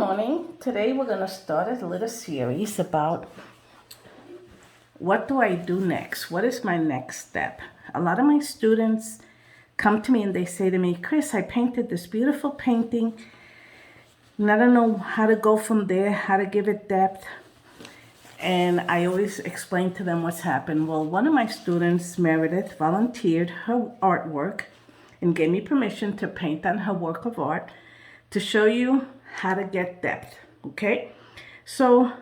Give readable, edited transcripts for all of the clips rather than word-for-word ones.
morning. Today we're going to start a little series about what do I do next? What is my next step? A lot of my students come to me and they say to me, Chris, I painted this beautiful painting and I don't know how to go from there, how to give it depth. And I always explain to them what's happened. Well, one of my students, Meredith, volunteered her artwork and gave me permission to paint on her work of art to show you how to get depth, okay? So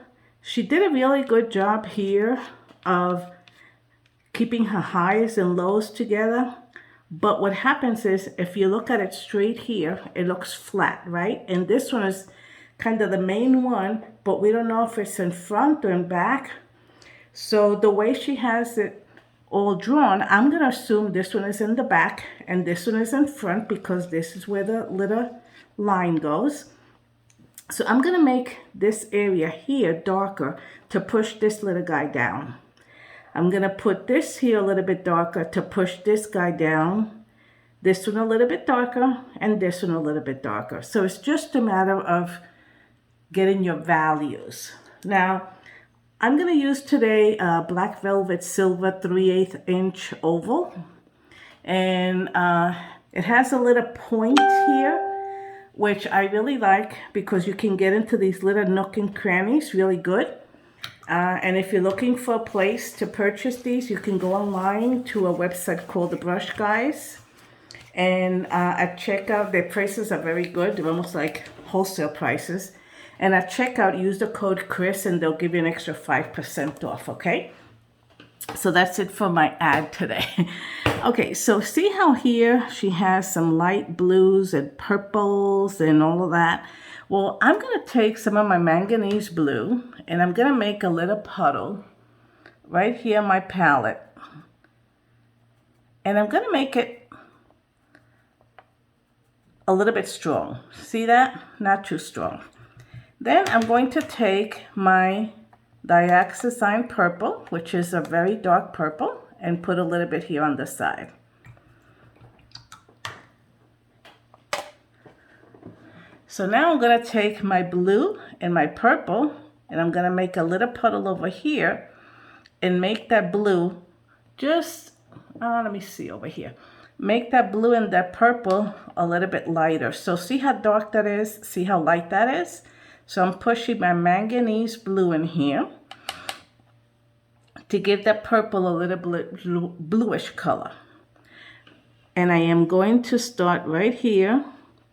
she did a really good job here of keeping her highs and lows together. But what happens is, if you look at it straight here, it looks flat, right? And this one is kind of the main one, but we don't know if it's in front or in back. So the way she has it all drawn, I'm gonna assume this one is in the back and this one is in front because this is where the little line goes. So I'm gonna make this area here darker to push this little guy down. I'm gonna put this here a little bit darker to push this guy down. This one a little bit darker and this one a little bit darker. So it's just a matter of getting your values. Now, I'm gonna use today a Black Velvet Silver 3/8 inch oval. And it has a little point here, which I really like because you can get into these little nook and crannies really good. And if you're looking for a place to purchase these, you can go online to a website called The Brush Guys. And at checkout, their prices are very good. They're almost like wholesale prices. And at checkout, use the code Chris and they'll give you an extra 5% off, okay? So that's it for my ad today. Okay, so see how here she has some light blues and purples and all of that? Well, I'm gonna take some of my manganese blue and I'm gonna make a little puddle right here on my palette. And I'm gonna make it a little bit strong. See that? Not too strong. Then I'm going to take my Dioxazine purple, which is a very dark purple, and put a little bit here on the side. So now I'm going to take my blue and my purple, and I'm going to make a little puddle over here and make that blue just, let me see over here. Make that blue and that purple a little bit lighter. So see how dark that is? See how light that is? So I'm pushing my manganese blue in here to give that purple a little bluish color. And I am going to start right here,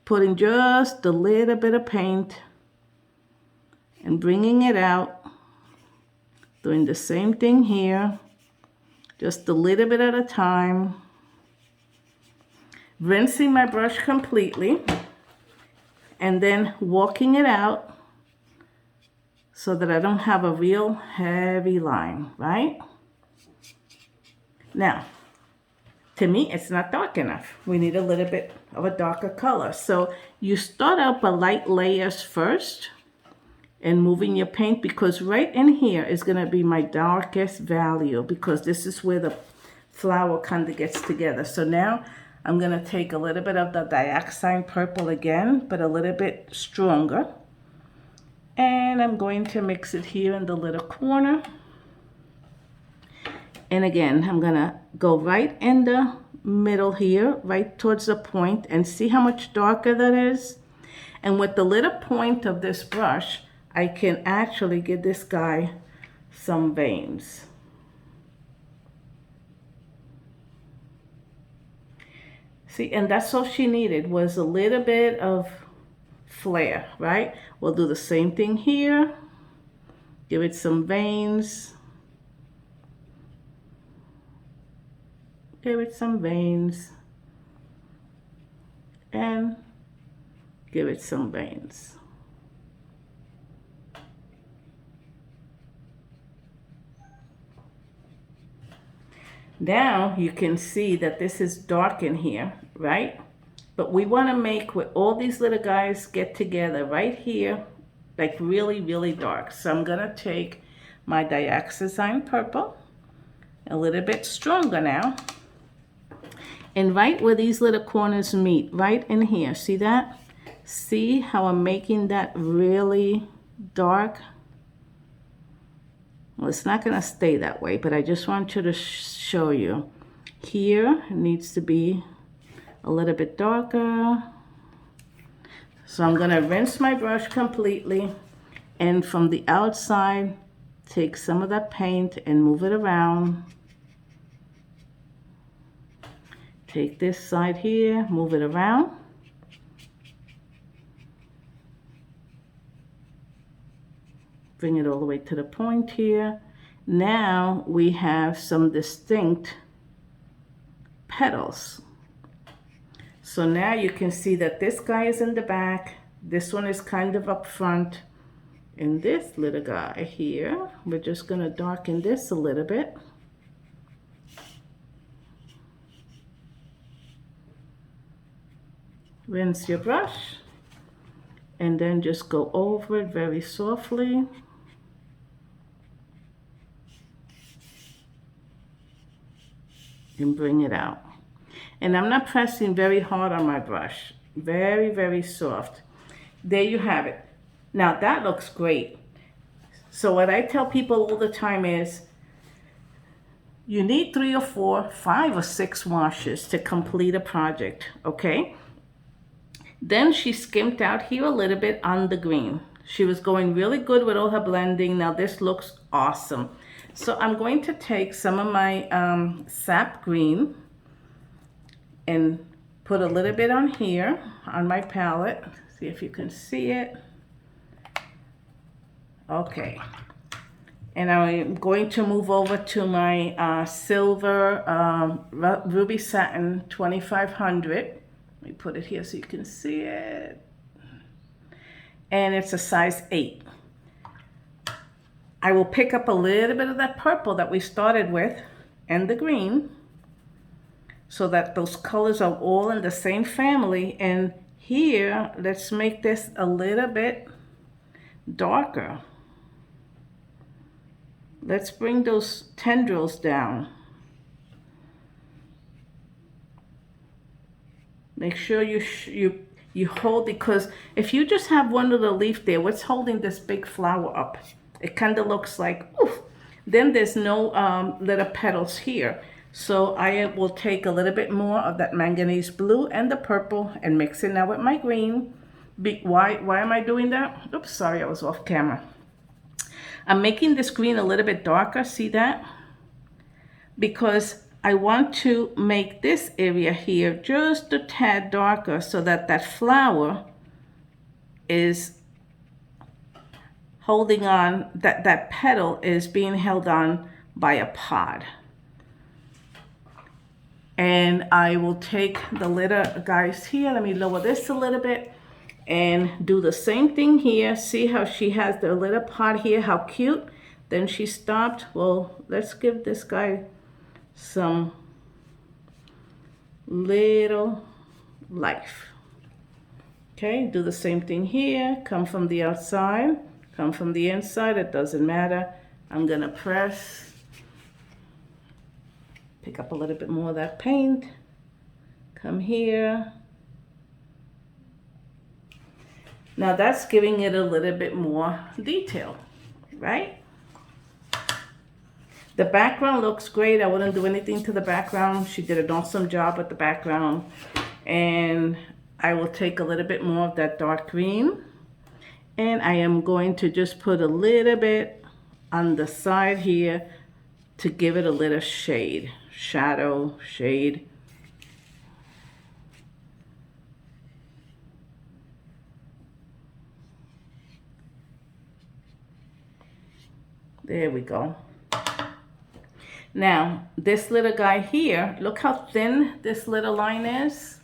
putting just a little bit of paint and bringing it out, doing the same thing here, just a little bit at a time, rinsing my brush completely, and then walking it out so that I don't have a real heavy line, right? Now, to me, it's not dark enough. We need a little bit of a darker color. So you start out by light layers first and moving your paint, because right in here is gonna be my darkest value, because this is where the flower kind of gets together. So now I'm gonna take a little bit of the Dioxazine purple again, but a little bit stronger. And I'm going to mix it here in the little corner. And again, I'm gonna go right in the middle here, right towards the point, and see how much darker that is. And with the little point of this brush, I can actually give this guy some veins. See, and that's all she needed, was a little bit of flare, right? We'll do the same thing here. Give it some veins. Give it some veins. And give it some veins. Now you can see that this is dark in here, right? But we want to make where all these little guys get together right here, like really, really dark. So I'm going to take my Dioxazine purple, a little bit stronger now. And right where these little corners meet, right in here, see that? See how I'm making that really dark? Well, it's not going to stay that way, but I just want you to show you. Here, it needs to be a little bit darker. So I'm going to rinse my brush completely, and from the outside, take some of that paint and move it around. Take this side here, move it around. Bring it all the way to the point here. Now we have some distinct petals. So now you can see that this guy is in the back, this one is kind of up front, and this little guy here, we're just going to darken this a little bit. Rinse your brush, and then just go over it very softly. And bring it out. And I'm not pressing very hard on my brush. Very, very soft. There you have it. Now that looks great. So what I tell people all the time is, you need 3 or 4, 5 or 6 washes to complete a project, okay? Then she skimped out here a little bit on the green. She was going really good with all her blending. Now this looks awesome. So I'm going to take some of my sap green and put a little bit on here on my palette. See if you can see it. Okay. And I'm going to move over to my silver Ruby Satin 2500. Let me put it here so you can see it. And it's a size 8. I will pick up a little bit of that purple that we started with and the green so that those colors are all in the same family. And here, let's make this a little bit darker. Let's bring those tendrils down. Make sure you hold, because if you just have one little leaf there, what's holding this big flower up? It kind of looks like, oof. Then there's no little petals here. So I will take a little bit more of that manganese blue and the purple and mix it now with my green. Why am I doing that? Oops, sorry, I was off camera. I'm making this green a little bit darker, see that? Because I want to make this area here just a tad darker so that that flower is holding on, that petal is being held on by a pod. And I will take the little guys here. Let me lower this a little bit and do the same thing here. See how she has the little pod here, how cute. Then she stopped. Well, let's give this guy some little life. Okay, do the same thing here. Come from the outside, come from the inside, it doesn't matter. I'm gonna press, pick up a little bit more of that paint, come here. Now that's giving it a little bit more detail, right? The background looks great. I wouldn't do anything to the background. She did an awesome job with the background. And I will take a little bit more of that dark green. And I am going to just put a little bit on the side here to give it a little shade, shadow, shade. There we go. Now, this little guy here, look how thin this little line is.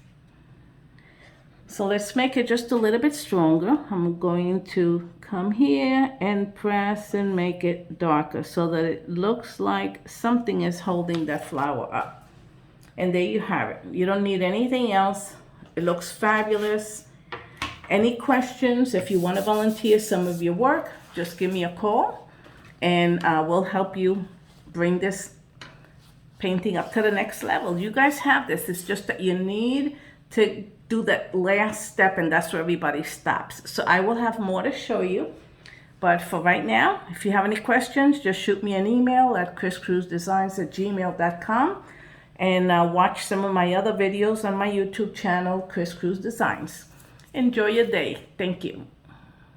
So let's make it just a little bit stronger. I'm going to come here and press and make it darker so that it looks like something is holding that flower up. And there you have it. You don't need anything else. It looks fabulous. Any questions? If you want to volunteer some of your work, just give me a call and we'll help you bring this painting up to the next level. You guys have this. It's just that you need to do that last step, and that's where everybody stops. So I will have more to show you. But for right now, if you have any questions, just shoot me an email at chriscruzdesigns@gmail.com, and watch some of my other videos on my YouTube channel, Chris Cruz Designs. Enjoy your day. Thank you.